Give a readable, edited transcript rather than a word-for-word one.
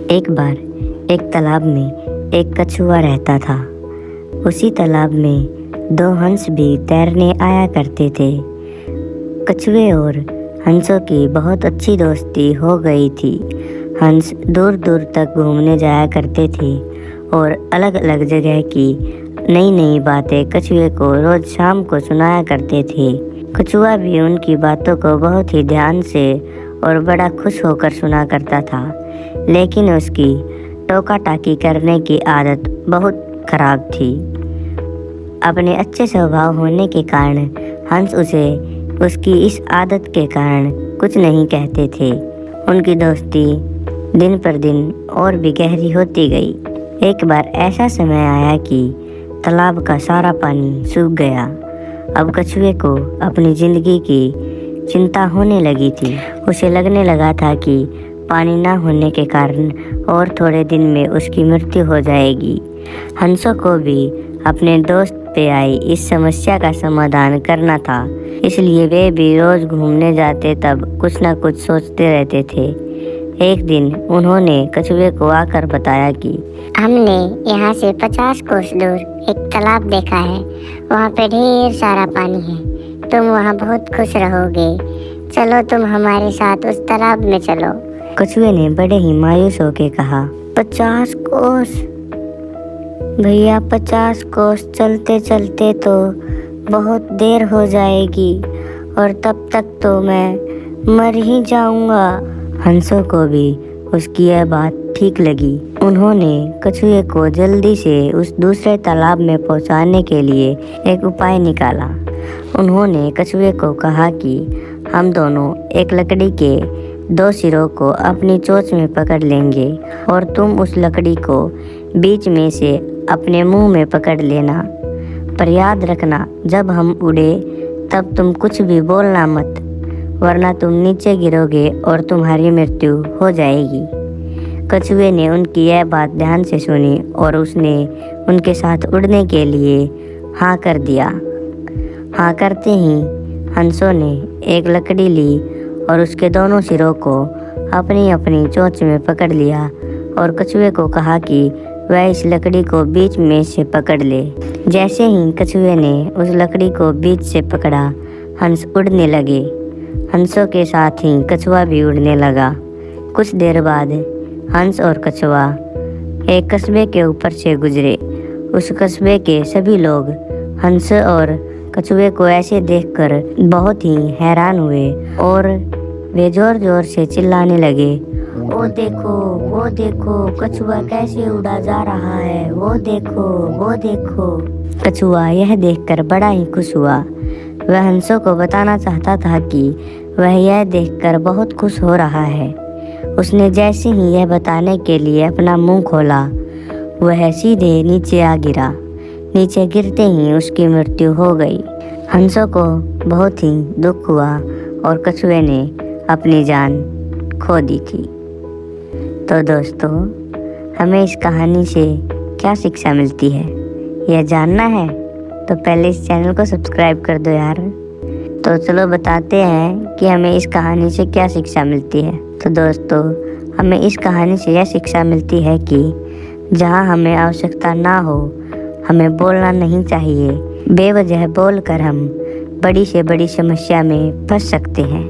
एक बार एक तालाब में एक कछुआ रहता था। उसी तालाब में दो हंस भी तैरने आया करते थे। कछुए और हंसों की बहुत अच्छी दोस्ती हो गई थी। हंस दूर दूर तक घूमने जाया करते थे और अलग अलग जगह की नई नई बातें कछुए को रोज शाम को सुनाया करते थे। कछुआ भी उनकी बातों को बहुत ही ध्यान से और बड़ा खुश होकर सुना करता था, लेकिन उसकी टोका टाकी करने की आदत बहुत खराब थी। अपने अच्छे स्वभाव होने के कारण हंस उसे उसकी इस आदत के कारण कुछ नहीं कहते थे। उनकी दोस्ती दिन पर दिन और भी गहरी होती गई। एक बार ऐसा समय आया कि तालाब का सारा पानी सूख गया। अब कछुए को अपनी जिंदगी की चिंता होने लगी थी। उसे लगने लगा था कि पानी ना होने के कारण और थोड़े दिन में उसकी मृत्यु हो जाएगी। हंसों को भी अपने दोस्त पे आई इस समस्या का समाधान करना था, इसलिए वे भी रोज घूमने जाते तब कुछ ना कुछ सोचते रहते थे। एक दिन उन्होंने कछुए को आकर बताया कि हमने यहाँ से 50 कोस दूर एक तालाब देखा है। वहाँ पे ढेर सारा पानी है। तुम वहाँ बहुत खुश रहोगे। चलो तुम हमारे साथ उस तालाब में चलो। कछुए ने बड़े ही मायूस होकर कहा, 50 कोस? भैया 50 कोस चलते चलते तो बहुत देर हो जाएगी और तब तक तो मैं मर ही जाऊंगा। हंसों को भी उसकी यह बात ठीक लगी। उन्होंने कछुए को जल्दी से उस दूसरे तालाब में पहुंचाने के लिए एक उपाय निकाला। उन्होंने कछुए को कहा कि हम दोनों एक लकड़ी के 2 सिरों को अपनी चोंच में पकड़ लेंगे और तुम उस लकड़ी को बीच में से अपने मुंह में पकड़ लेना। पर याद रखना, जब हम उड़े तब तुम कुछ भी बोलना मत, वरना तुम नीचे गिरोगे और तुम्हारी मृत्यु हो जाएगी। कछुए ने उनकी यह बात ध्यान से सुनी और उसने उनके साथ उड़ने के लिए हाँ कर दिया। हाँ करते ही हंसों ने एक लकड़ी ली और उसके दोनों सिरों को अपनी अपनी चोंच में पकड़ लिया और कछुए को कहा कि वह इस लकड़ी को बीच में से पकड़ ले। जैसे ही कछुए ने उस लकड़ी को बीच से पकड़ा, हंस उड़ने लगे। हंसों के साथ ही कछुआ भी उड़ने लगा। कुछ देर बाद हंस और कछुआ एक कस्बे के ऊपर से गुजरे। उस कस्बे के सभी लोग हंस और कछुए को ऐसे देखकर बहुत ही हैरान हुए और वे जोर जोर से चिल्लाने लगे, वो देखो कछुआ कैसे उड़ा जा रहा है, वो देखो। कछुआ यह देखकर बड़ा ही खुश हुआ। वह हंसों को बताना चाहता था कि वह यह देखकर बहुत खुश हो रहा है। उसने जैसे ही यह बताने के लिए अपना मुंह खोला, वह सीधे नीचे आ गिरा। नीचे गिरते ही उसकी मृत्यु हो गई। हंसों को बहुत ही दुख हुआ और कछुए ने अपनी जान खो दी थी। तो दोस्तों, हमें इस कहानी से क्या शिक्षा मिलती है, यह जानना है तो पहले इस चैनल को सब्सक्राइब कर दो यार। तो चलो बताते हैं कि हमें इस कहानी से क्या शिक्षा मिलती है। तो दोस्तों, हमें इस कहानी से यह शिक्षा मिलती है कि जहाँ हमें आवश्यकता ना हो, हमें बोलना नहीं चाहिए। बेवजह बोलकर हम बड़ी से बड़ी समस्या में फंस सकते हैं।